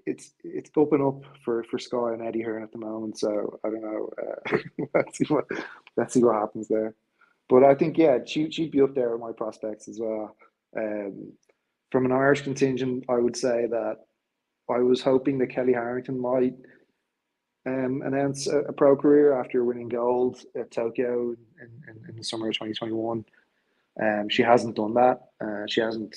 it's open up for Sky and Eddie Hearn at the moment. So I don't know. Let's see what happens there. But I think yeah, she'd be up there with my prospects as well. Um, from an Irish contingent, I would say that I was hoping that Kelly Harrington might announce a pro career after winning gold at Tokyo in the summer of 2021. She hasn't done that. She hasn't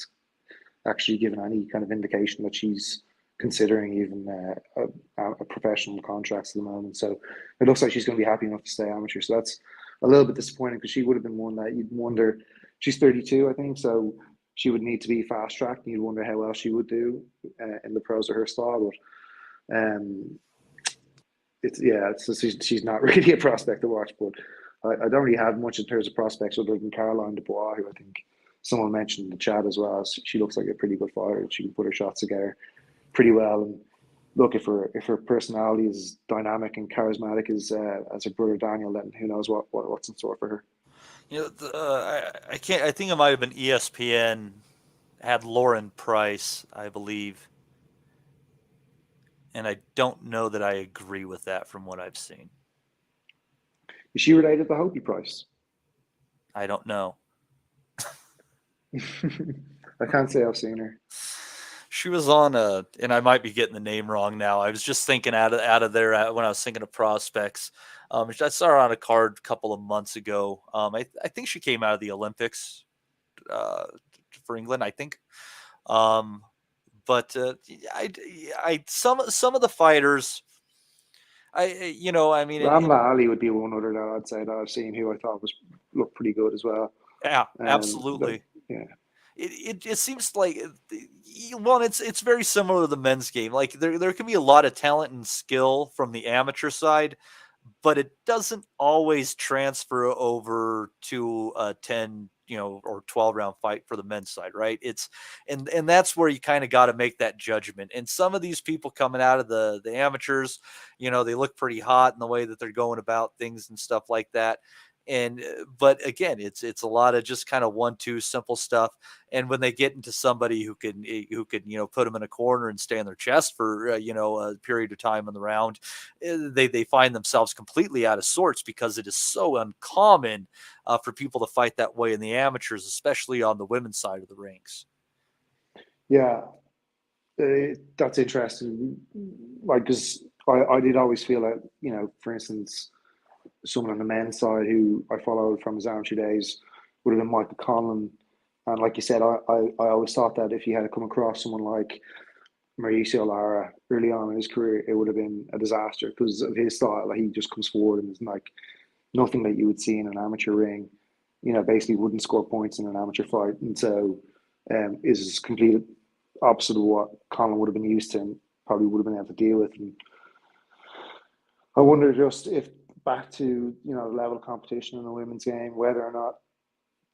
actually given any kind of indication that she's considering even a professional contracts at the moment. So it looks like she's going to be happy enough to stay amateur. So that's a little bit disappointing because she would have been one that you'd wonder. She's 32, I think, so she would need to be fast tracked, and you'd wonder how well she would do in the pros of her style. But so she's not really a prospect to watch. But I don't really have much in terms of prospects other than Caroline Dubois, who I think someone mentioned in the chat as well. She looks like a pretty good fighter. She can put her shots together pretty well. And look, if her personality is dynamic and charismatic as her brother Daniel, then who knows what's in store for her. I can't. I think it might have been ESPN had Lauren Price, I believe, and I don't know that I agree with that from what I've seen. Is she related to Hopey Price? I don't know. I can't say I've seen her. She was on and I might be getting the name wrong now. I was just thinking out of there when I was thinking of prospects. I saw her on a card a couple of months ago. I think she came out of the Olympics uh, for England. I think. Um, but I, some of the fighters, I mean, Ramla Ali would be one other that I'd say that I've seen who I thought was looked pretty good as well. yeah, That, absolutely. yeah, It seems like one it's very similar to the men's game. Like there can be a lot of talent and skill from the amateur side, but it doesn't always transfer over to a 10 or 12 round fight for the men's side, right? And that's where you kind of got to make that judgment. And some of these people coming out of the amateurs, they look pretty hot in the way that they're going about things and stuff like that. And but again, it's a lot of just kind of 1-2 simple stuff. And when they get into somebody who can put them in a corner and stay on their chest for a period of time in the round, they find themselves completely out of sorts because it is so uncommon for people to fight that way in the amateurs, especially on the women's side of the rings. yeah, that's interesting. Like, because I did always feel that for instance, someone on the men's side who I followed from his amateur days would have been Michael Conlon. And like you said, I always thought that if you had to come across someone like Mauricio Lara early on in his career, it would have been a disaster because of his style. Like, he just comes forward and is like nothing that you would see in an amateur ring. Basically wouldn't score points in an amateur fight, and so is complete opposite of what Colin would have been used to and probably would have been able to deal with. And I wonder just if back to level of competition in the women's game, whether or not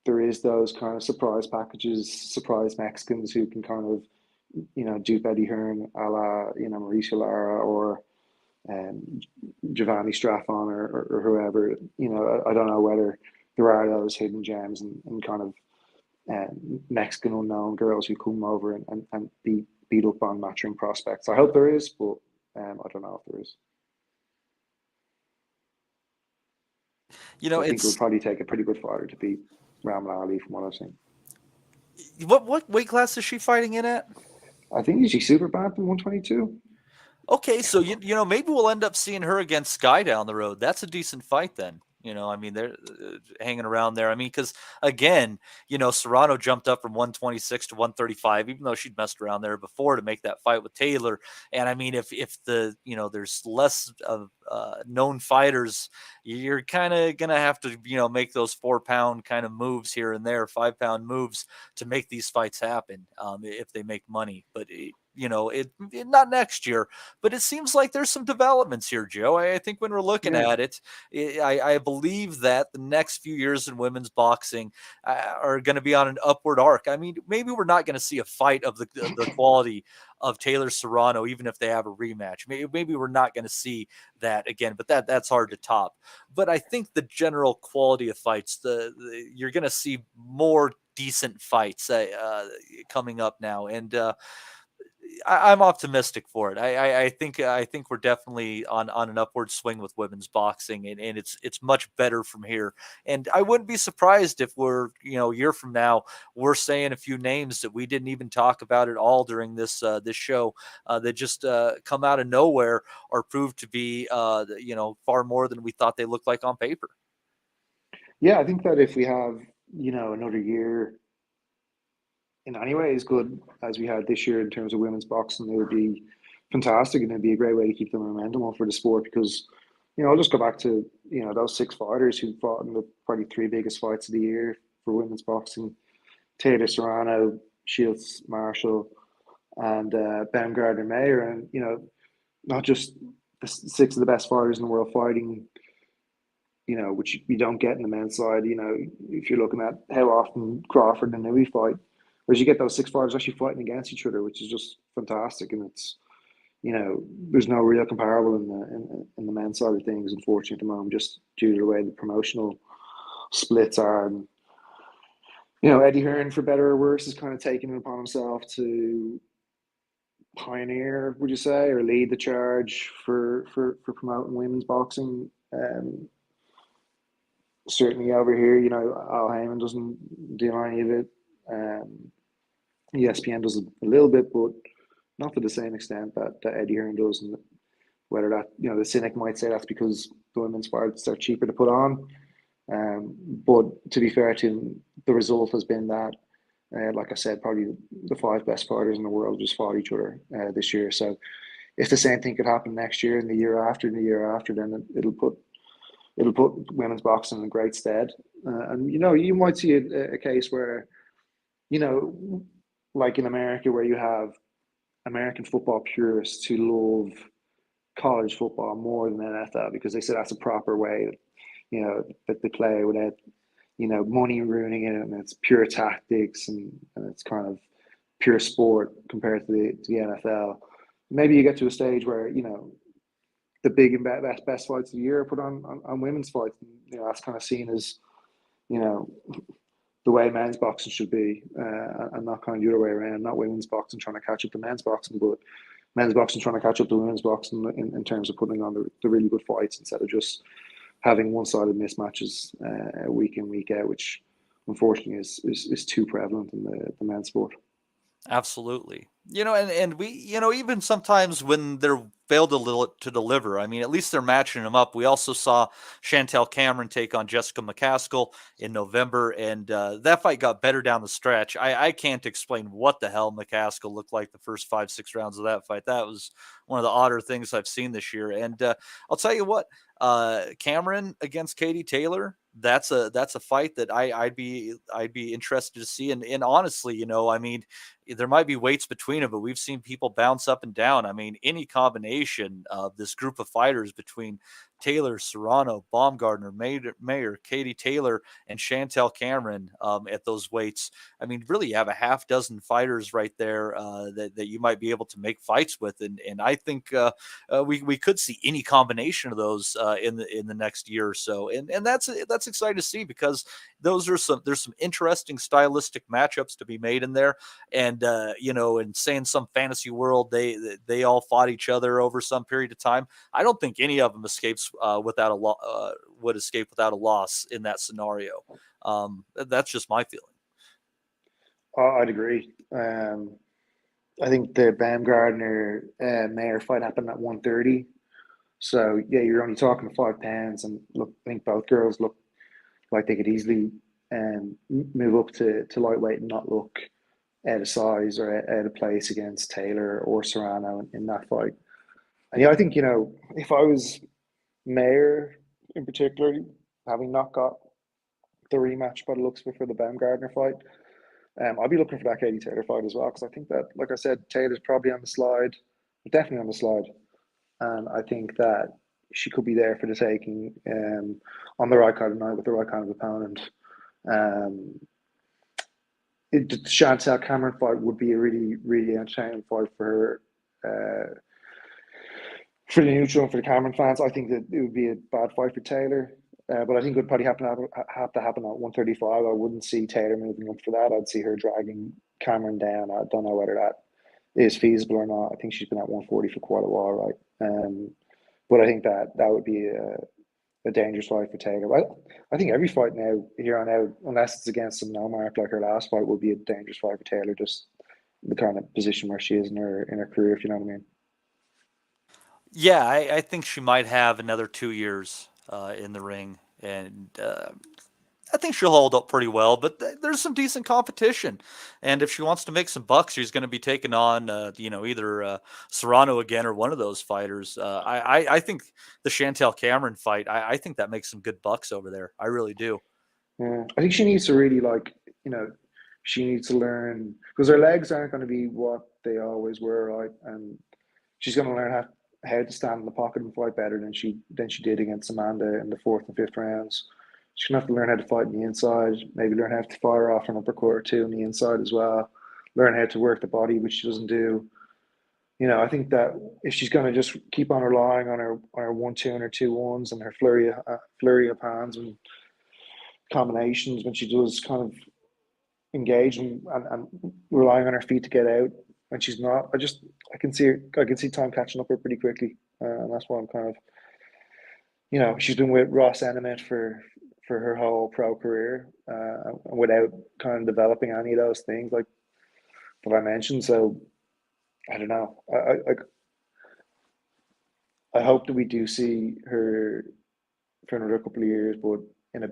there is those kind of surprise packages, surprise Mexicans who can kind of dupe Eddie Hearn a la Mauricio Lara or Giovanni Straffon or whoever. I don't know whether there are those hidden gems and kind of Mexican unknown girls who come over and beat up on matching prospects. I hope there is, but I don't know if there is. I think it would It's probably take a pretty good fighter to beat Ramal Ali from what I've seen. what weight class is she fighting in at? I think she's super bad in 122. Okay, so maybe we'll end up seeing her against Sky down the road. That's a decent fight then. I mean, they're hanging around there. I mean, because again, Serrano jumped up from 126 to 135, even though she'd messed around there before to make that fight with Taylor. And I mean, if the there's less of known fighters, you're kind of gonna have to make those 4-pound kind of moves here and there, 5-pound moves to make these fights happen if they make money. But it not next year, but it seems like there's some developments here, Joe. I think when we're looking Yeah, at it, I believe that the next few years in women's boxing are going to be on an upward arc. I mean, maybe we're not going to see a fight of the quality of Taylor Serrano, even if they have a rematch. Maybe we're not going to see that again, but that's hard to top. But I think the general quality of fights, you're going to see more decent fights coming up now, and I'm optimistic for it. I think we're definitely on an upward swing with women's boxing, and it's much better from here. And I wouldn't be surprised if we're a year from now we're saying a few names that we didn't even talk about at all during this show that just come out of nowhere or prove to be far more than we thought they looked like on paper. yeah. I think that if we have another year in any way as good as we had this year in terms of women's boxing, it would be fantastic, and it'd be a great way to keep the momentum up for the sport. Because I'll just go back to those 6 fighters who fought in the probably 3 biggest fights of the year for women's boxing: Taylor Serrano, Shields Marshall, and Baumgardner Mayer. And not just the 6 of the best fighters in the world fighting, which you don't get in the men's side. If you're looking at how often Crawford and Nui fight, whereas you get those 6 fighters actually fighting against each other, which is just fantastic. And it's there's no real comparable in the men's side of things, unfortunately, at the moment, just due to the way the promotional splits are. And Eddie Hearn, for better or worse, is kind of taking it upon himself to pioneer, would you say, or lead the charge for promoting women's boxing. Certainly over here, Al Heyman doesn't do any of it. ESPN does a little bit, but not to the same extent that Eddie Hearn does. And whether that, the cynic might say that's because the women's fights are cheaper to put on. But to be fair to him, the result has been that, like I said, probably the 5 best fighters in the world just fought each other this year. So if the same thing could happen next year and the year after and the year after, then it'll put women's boxing in great stead. And you might see a case where, like in America, where you have American football purists who love college football more than NFL because they say that's a proper way, that they play without, money ruining it, and it's pure tactics and it's kind of pure sport compared to the NFL. Maybe you get to a stage where, the big and best fights of the year are put on women's fights. And, that's kind of seen as, the way men's boxing should be, and not kind of the other way around. Not women's boxing trying to catch up to men's boxing, but men's boxing trying to catch up to women's boxing in terms of putting on the really good fights instead of just having one-sided mismatches week in, week out, which unfortunately is too prevalent in the men's sport. Absolutely. And we, even sometimes when they're failed to deliver, I mean, at least they're matching them up. We also saw Chantel Cameron take on Jessica McCaskill in November, and that fight got better down the stretch. I can't explain what the hell McCaskill looked like the first 5, 6 rounds of that fight. That was one of the odder things I've seen this year. And I'll tell you what, Cameron against Katie Taylor. That's a fight that I'd be interested to see. And honestly, I mean, there might be weights between them, but we've seen people bounce up and down. I mean, any combination of this group of fighters between Taylor, Serrano, Baumgardner, Mayer, Katie Taylor, and Chantel Cameron at those weights. I mean, really, you have a half dozen fighters right there that you might be able to make fights with, and I think we could see any combination of those in the next year or so, and that's exciting to see because there's some interesting stylistic matchups to be made in there, and and say in some fantasy world they all fought each other over some period of time. I don't think any of them escapes would escape without a loss in that scenario. That's just my feeling. I'd agree. I think the Baumgardner Mayer fight happened at 130. So yeah, you're only talking 5 pounds, and look, I think both girls look like they could easily move up to lightweight and not look out of size or out of place against Taylor or Serrano in that fight. And yeah, I think if I was Mayer in particular, having not got the rematch by the looks of it for the Baumgardner fight, I'd be looking for that Katie Taylor fight as well because I think that, like I said, Taylor's probably on the slide, definitely on the slide, and I think that she could be there for the taking on the right kind of night with the right kind of opponent. Um, the Chantel Cameron fight would be a really, really entertaining fight for the neutral and for the Cameron fans. I think that it would be a bad fight for Taylor, but I think it would probably have to happen at 135. I wouldn't see Taylor moving up for that. I'd see her dragging Cameron down. I don't know whether that is feasible or not. I think she's been at 140 for quite a while, right? But I think that would be a dangerous fight for Taylor. I think every fight now, here on out, unless it's against some no mark like her last fight, will be a dangerous fight for Taylor. Just the kind of position where she is in her career, if you know what I mean. Yeah, I think she might have another 2 years in the ring, and I think she'll hold up pretty well, but there's some decent competition. And if she wants to make some bucks, she's going to be taking on, either Serrano again or one of those fighters. I think the Chantel Cameron fight, I think that makes some good bucks over there. I really do. Yeah, I think she needs to really you know, she needs to learn because her legs aren't going to be what they always were, right? And she's going to learn how to stand in the pocket and fight better than she did against Amanda in the fourth and fifth rounds. She's going to have to learn how to fight on the inside, maybe learn how to fire off an uppercut or two on the inside as well. Learn how to work the body, which she doesn't do. I think that if she's going to just keep on relying on her 1-2 and her 2-1s and her flurry of hands and combinations when she does kind of engage and relying on her feet to get out. And she's not. I can see time catching up her pretty quickly, and that's why I'm kind of she's been with Ross Enemet for her whole pro career, without kind of developing any of those things like that I mentioned. So I don't know. I hope that we do see her for another couple of years, but in a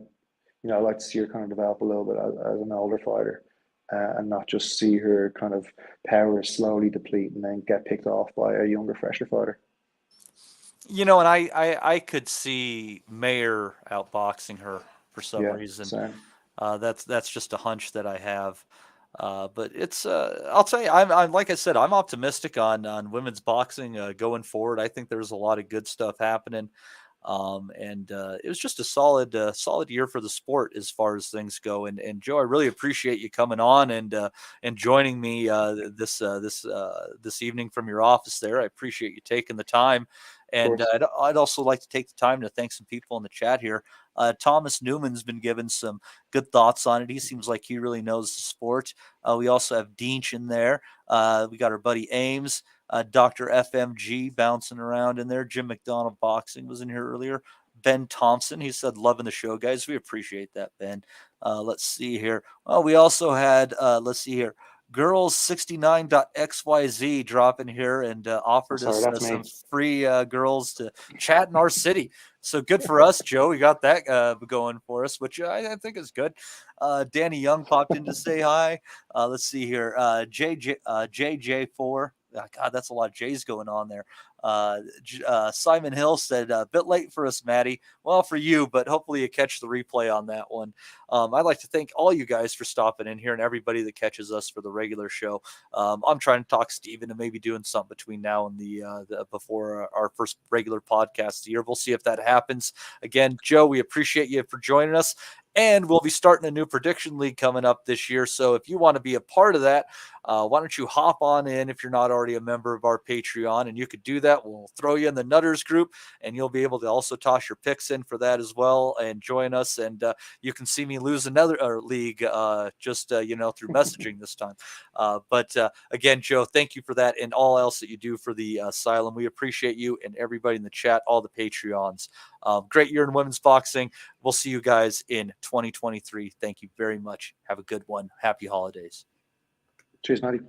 I'd like to see her kind of develop a little bit as an older fighter, and not just see her kind of power slowly deplete and then get picked off by a younger, fresher fighter. And I could see Mayer outboxing her for some Yeah, reason. same. That's just a hunch that I have. But it's I'll tell you, I'm like I said, I'm optimistic on women's boxing going forward. I think there's a lot of good stuff happening. And it was just a solid year for the sport as far as things go. And Joe, I really appreciate you coming on and joining me this evening from your office there. I appreciate you taking the time. Of And course. I'd also like to take the time to thank some people in the chat here. Thomas Newman's been given some good thoughts on it. He seems like he really knows the sport. We also have Deanch in there. We got our buddy Ames. Dr. FMG bouncing around in there. Jim McDonald Boxing was in here earlier. Ben Thompson, he said, loving the show, guys. We appreciate that, Ben. Let's see here. Well, we also had, let's see here, girls69.xyz dropping here and Oh, offered sorry, us that's some me. free girls to chat in our city. So good for us, Joe. We got that going for us, which I think is good. Danny Young popped in to say hi. Let's see here. JJ4. God, that's a lot of J's going on there. Simon Hill said, a bit late for us, Matty. Well, for you, but hopefully you catch the replay on that one. I'd like to thank all you guys for stopping in here and everybody that catches us for the regular show. I'm trying to talk Steven and maybe doing something between now and the before our first regular podcast of the year. We'll see if that happens. Again, Joe, we appreciate you for joining us. And we'll be starting a new prediction league coming up this year. So if you want to be a part of that, why don't you hop on in if you're not already a member of our Patreon, and you could do that. We'll throw you in the Nutters group, and you'll be able to also toss your picks in for that as well and join us. And you can see me lose another league just through messaging this time. But again, Joe, thank you for that and all else that you do for the Asylum. We appreciate you and everybody in the chat, all the Patreons. Great year in women's boxing. We'll see you guys in 2023. Thank you very much. Have a good one. Happy holidays. Cheers, Matty.